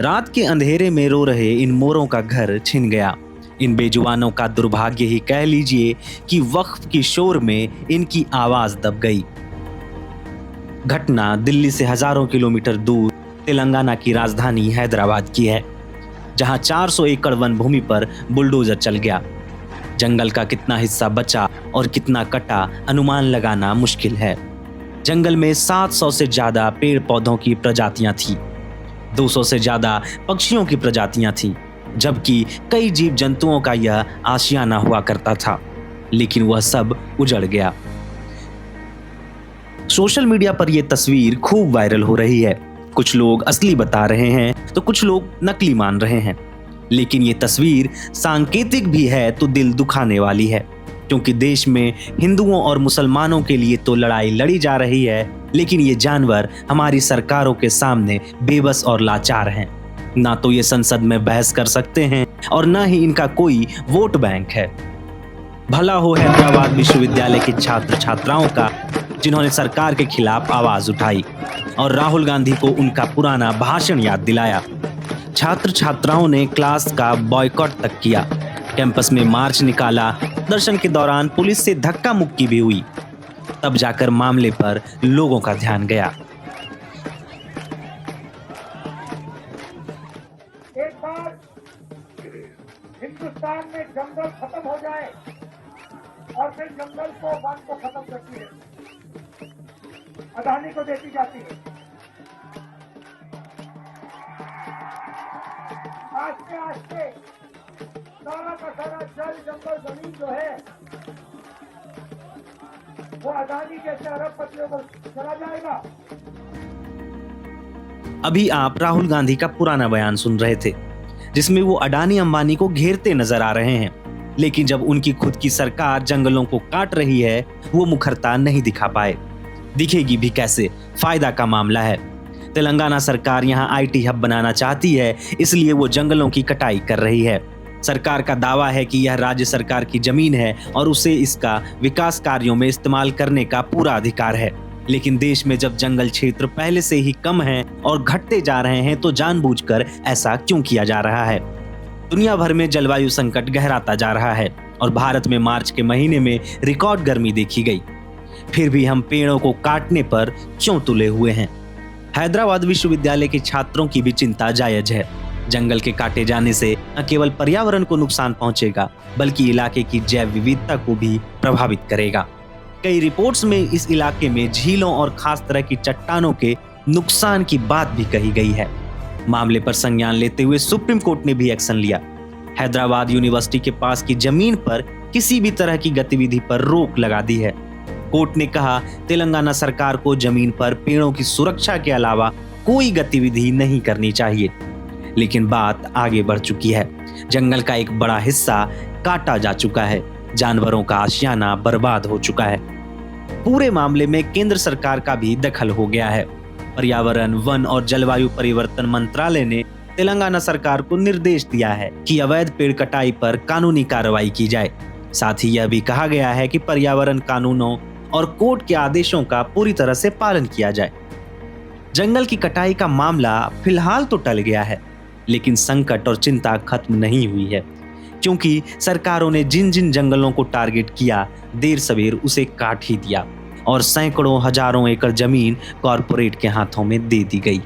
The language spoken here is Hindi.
रात के अंधेरे में रो रहे इन मोरों का घर छिन गया। इन बेजुबानों का दुर्भाग्य ही कह लीजिए कि वक्फ की शोर में इनकी आवाज दब गई। घटना दिल्ली से हजारों किलोमीटर दूर तेलंगाना की राजधानी हैदराबाद की है, जहां 400 एकड़ वन भूमि पर बुलडोजर चल गया। जंगल का कितना हिस्सा बचा और कितना कटा अनुमान लगाना मुश्किल है। जंगल में 700 से ज्यादा पेड़ पौधों की प्रजातियां थी, 200 से ज्यादा पक्षियों की प्रजातियां थीं, जबकि कई जीव जंतुओं का यह आशियाना हुआ करता था, लेकिन वह सब उजड़ गया। सोशल मीडिया पर यह तस्वीर खूब वायरल हो रही है। कुछ लोग असली बता रहे हैं तो कुछ लोग नकली मान रहे हैं, लेकिन ये तस्वीर सांकेतिक भी है तो दिल दुखाने वाली है, क्योंकि देश में हिंदुओं और मुसलमानों के लिए तो लड़ाई लड़ी जा रही है, लेकिन ये जानवर हमारी सरकारों के सामने बेबस और लाचार हैं। ना तो ये संसद में बहस कर सकते हैं और ना ही इनका कोई वोट बैंक है। भला हो हैदराबाद विश्वविद्यालय के छात्र छात्राओं का, जिन्होंने सरकार के खिलाफ आवाज उठाई और राहुल गांधी को उनका पुराना भाषण याद दिलाया। छात्र छात्राओं ने क्लास का बॉयकॉट तक किया, कैंपस में मार्च निकाला। दर्शन के दौरान पुलिस से धक्का मुक्की भी हुई। तब जाकर मामले पर लोगों का ध्यान गया। एक बार हिंदुस्तान में जंगल खत्म हो जाए और फिर जंगल को वन को खत्म करती है, अदानी को देती जाती है। आस्ते आस्ते सारा का सारा जल जंगल जमीन जो है वो अदानी जैसे अरबपतियों को चला जाएगा। अभी आप राहुल गांधी का पुराना बयान सुन रहे थे, जिसमें वो अडानी अंबानी को घेरते नजर आ रहे हैं, लेकिन जब उनकी खुद की सरकार जंगलों को काट रही है, वो मुखरता नहीं दिखा पाए। दिखेगी भी कैसे, फायदा का मामला है। तेलंगाना सरकार यहाँ आईटी हब बनाना चाहती है, इसलिए वो जंगलों की कटाई कर रही है। सरकार का दावा है कि यह राज्य सरकार की जमीन है और उसे इसका विकास कार्यों में इस्तेमाल करने का पूरा अधिकार है। लेकिन देश में जब जंगल क्षेत्र पहले से ही कम है और घटते जा रहे हैं, तो जानबूझकर ऐसा क्यों किया जा रहा है? दुनिया भर में जलवायु संकट गहराता जा रहा है और भारत में मार्च के महीने में रिकॉर्ड गर्मी देखी गई। फिर भी हम पेड़ों को काटने पर क्यों तुले हुए हैं? हैदराबाद विश्वविद्यालय के छात्रों की भी चिंता जायज है। जंगल के काटे जाने से न केवल पर्यावरण को नुकसान पहुंचेगा, बल्कि इलाके की जैव विविधता को भी प्रभावित करेगा। कई रिपोर्ट्स में इस इलाके में झीलों और खास तरह की चट्टानों के नुकसान की बात भी कही गई है। मामले पर संज्ञान लेते हुए सुप्रीम कोर्ट ने भी एक्शन लिया। हैदराबाद यूनिवर्सिटी के पास की जमीन पर किसी भी तरह की गतिविधि पर रोक लगा दी है। कोर्ट ने कहा, तेलंगाना सरकार को जमीन पर पेड़ों की सुरक्षा के अलावा कोई गतिविधि नहीं करनी चाहिए। लेकिन बात आगे बढ़ चुकी है। जंगल का एक बड़ा हिस्सा काटा जा चुका है, जानवरों का आशियाना बर्बाद हो चुका है। पूरे मामले में केंद्र सरकार का भी दखल हो गया है। पर्यावरण, वन और जलवायु परिवर्तन मंत्रालय ने तेलंगाना सरकार को निर्देश दिया है कि अवैध पेड़ कटाई पर कानूनी कार्रवाई की जाए। साथ ही यह भी कहा गया है कि पर्यावरण कानूनों और कोर्ट के आदेशों का पूरी तरह से पालन किया जाए। जंगल की कटाई का मामला फिलहाल तो टल गया है, लेकिन संकट और चिंता खत्म नहीं हुई है, क्योंकि सरकारों ने जिन जिन जंगलों को टारगेट किया, देर सवेर उसे काट ही दिया और सैकड़ों हजारों एकड़ जमीन कॉरपोरेट के हाथों में दे दी गई।